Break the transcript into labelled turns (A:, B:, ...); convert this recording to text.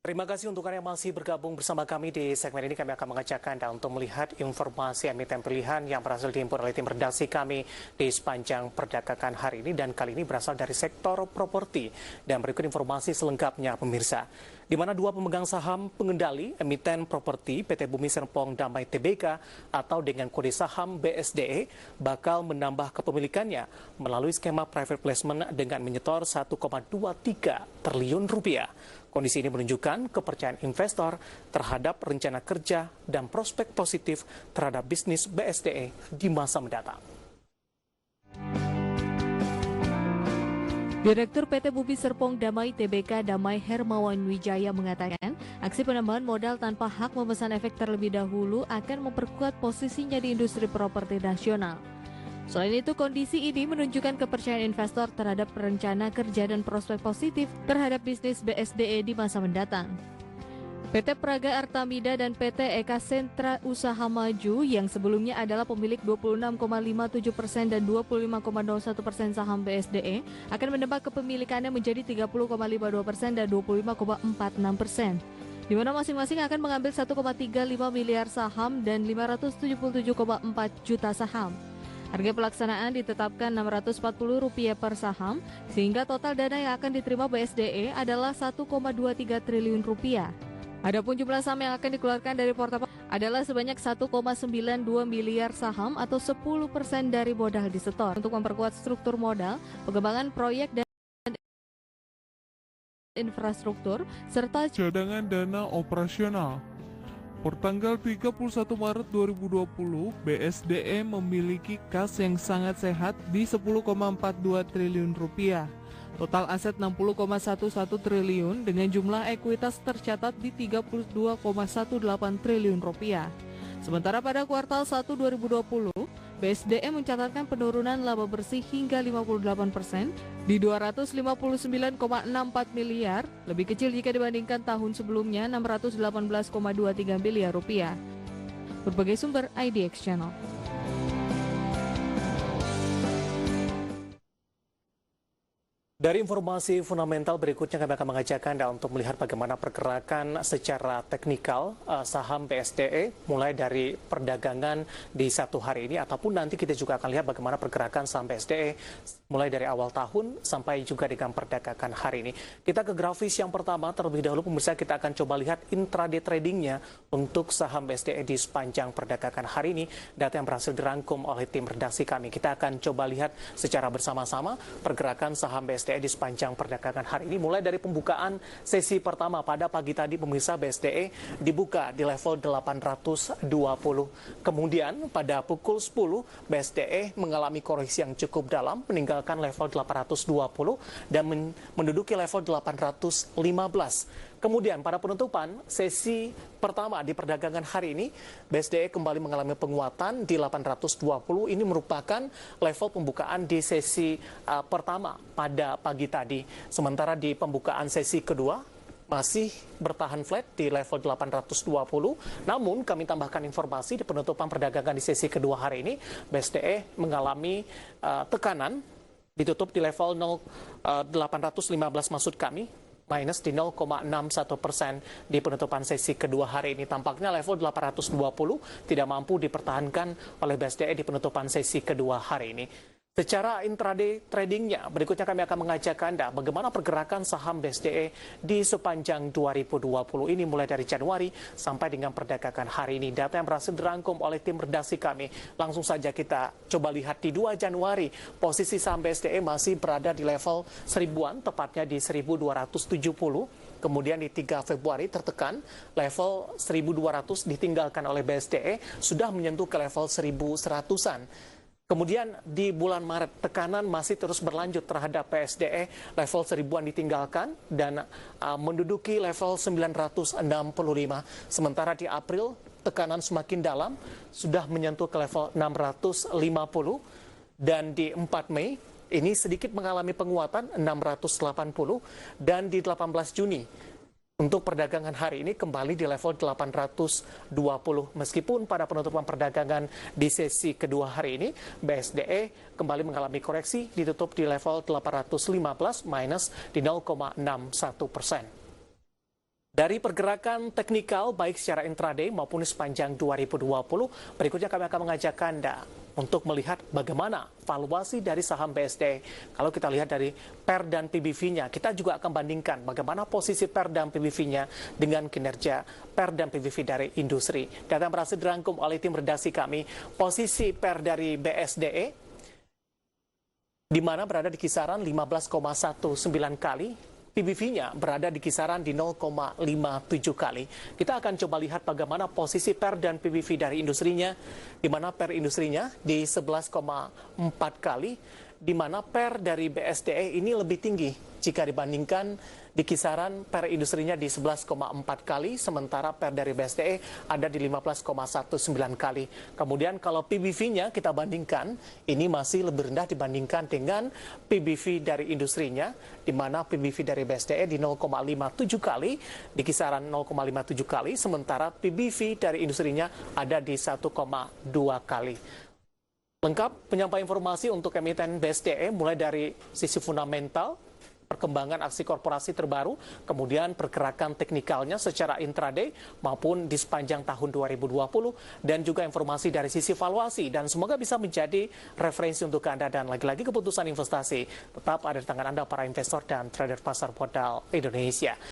A: Terima kasih untuk Anda yang masih bergabung bersama kami di segmen ini. Kami akan mengajak Anda untuk melihat informasi emiten pilihan yang berhasil dihimpun oleh tim redaksi kami di sepanjang perdagangan hari ini. Dan kali ini berasal dari sektor properti. Dan berikut informasi selengkapnya pemirsa. Di mana dua pemegang saham pengendali emiten properti PT Bumi Serpong Damai Tbk atau dengan kode saham BSDE bakal menambah kepemilikannya melalui skema private placement dengan menyetor 1,23 triliun rupiah. Kondisi ini menunjukkan kepercayaan investor terhadap rencana kerja dan prospek positif terhadap bisnis BSDE di masa mendatang.
B: Direktur PT Bumi Serpong Damai Tbk Damai Hermawan Wijaya mengatakan, aksi penambahan modal tanpa hak memesan efek terlebih dahulu akan memperkuat posisinya di industri properti nasional. Selain itu, kondisi ini menunjukkan kepercayaan investor terhadap rencana kerja dan prospek positif terhadap bisnis BSDE di masa mendatang. PT Praga Artamida dan PT Eka Sentra Usaha Maju yang sebelumnya adalah pemilik 26,57% dan 25,01% saham BSDE akan menambah kepemilikannya menjadi 30,52% dan 25,46%, di mana masing-masing akan mengambil 1,35 miliar saham dan 577,4 juta saham. Harga pelaksanaan ditetapkan Rp640 per saham, sehingga total dana yang akan diterima BSDE adalah Rp1,23 triliun. Adapun jumlah saham yang akan dikeluarkan dari portofolio adalah sebanyak 1,92 miliar saham atau 10% dari modal disetor untuk memperkuat struktur modal, pengembangan proyek dan infrastruktur, serta
C: cadangan dana operasional. Pertanggal 31 Maret 2020, BSDE memiliki kas yang sangat sehat di 10,42 triliun rupiah. Total aset 60,11 triliun dengan jumlah ekuitas tercatat di 32,18 triliun rupiah. Sementara pada kuartal 1 2020, BSDE mencatatkan penurunan laba bersih hingga 58% di 259,64 miliar, lebih kecil jika dibandingkan tahun sebelumnya 618,23 miliar rupiah. Berbagai sumber IDX Channel.
A: Dari informasi fundamental berikutnya kami akan mengajak Anda untuk melihat bagaimana pergerakan secara teknikal saham BSDE mulai dari perdagangan di satu hari ini ataupun nanti kita juga akan lihat bagaimana pergerakan saham BSDE mulai dari awal tahun sampai juga dengan perdagangan hari ini. Kita ke grafis yang pertama terlebih dahulu pemirsa, kita akan coba lihat intraday tradingnya untuk saham BSDE di sepanjang perdagangan hari ini. Data yang berhasil dirangkum oleh tim redaksi kami. Kita akan coba lihat secara bersama-sama pergerakan saham BSDE di sepanjang perdagangan hari ini. Mulai dari pembukaan sesi pertama pada pagi tadi pemirsa, BSDE dibuka di level 820. Kemudian pada pukul 10 BSDE mengalami koreksi yang cukup dalam meninggalkan level 820 dan menduduki level 815. Kemudian pada penutupan sesi pertama di perdagangan hari ini, BSDE kembali mengalami penguatan di 820. Ini merupakan level pembukaan di sesi pertama pada pagi tadi. Sementara di pembukaan sesi kedua masih bertahan flat di level 820. Namun kami tambahkan informasi di penutupan perdagangan di sesi kedua hari ini, BSDE mengalami tekanan ditutup di level 815 maksud kami, minus di 0,61% di penutupan sesi kedua hari ini. Tampaknya level 820 tidak mampu dipertahankan oleh BSDE di penutupan sesi kedua hari ini. Secara intraday tradingnya, berikutnya kami akan mengajak Anda bagaimana pergerakan saham BSDE di sepanjang 2020 ini mulai dari Januari sampai dengan perdagangan hari ini. Data yang berhasil dirangkum oleh tim redaksi kami. Langsung saja kita coba lihat di 2 Januari, posisi saham BSDE masih berada di level 1000-an, tepatnya di 1270. Kemudian di 3 Februari tertekan level 1200 ditinggalkan oleh BSDE, sudah menyentuh ke level 1100-an. Kemudian di bulan Maret tekanan masih terus berlanjut terhadap BSDE, level 1000-an ditinggalkan dan menduduki level 965. Sementara di April tekanan semakin dalam, sudah menyentuh ke level 650 dan di 4 Mei ini sedikit mengalami penguatan 680 dan di 18 Juni untuk perdagangan hari ini kembali di level 820. Meskipun pada penutupan perdagangan di sesi kedua hari ini, BSDE kembali mengalami koreksi, ditutup di level 815 minus di 0,61%. Dari pergerakan teknikal baik secara intraday maupun sepanjang 2020, berikutnya kami akan mengajak Anda untuk melihat bagaimana valuasi dari saham BSD. Kalau kita lihat dari PER dan PBV-nya, kita juga akan bandingkan bagaimana posisi PER dan PBV-nya dengan kinerja PER dan PBV dari industri. Data yang berhasil dirangkum oleh tim redaksi kami, posisi PER dari BSDE di mana berada di kisaran 15,19 kali, PBV-nya berada di kisaran di 0,57 kali. Kita akan coba lihat bagaimana posisi PER dan PBV dari industrinya, di mana PER industrinya di 11,4 kali, di mana PER dari BSDE ini lebih tinggi jika dibandingkan di kisaran PER industrinya di 11,4 kali, sementara PER dari BSDE ada di 15,19 kali. Kemudian kalau PBV-nya kita bandingkan, ini masih lebih rendah dibandingkan dengan PBV dari industrinya, di mana PBV dari BSDE di 0,57 kali, di kisaran 0,57 kali, sementara PBV dari industrinya ada di 1,2 kali. Lengkap penyampaian informasi untuk emiten BSDE mulai dari sisi fundamental, perkembangan aksi korporasi terbaru, kemudian pergerakan teknikalnya secara intraday maupun di sepanjang tahun 2020, dan juga informasi dari sisi valuasi, dan semoga bisa menjadi referensi untuk Anda. Dan lagi-lagi keputusan investasi tetap ada di tangan Anda para investor dan trader pasar modal Indonesia.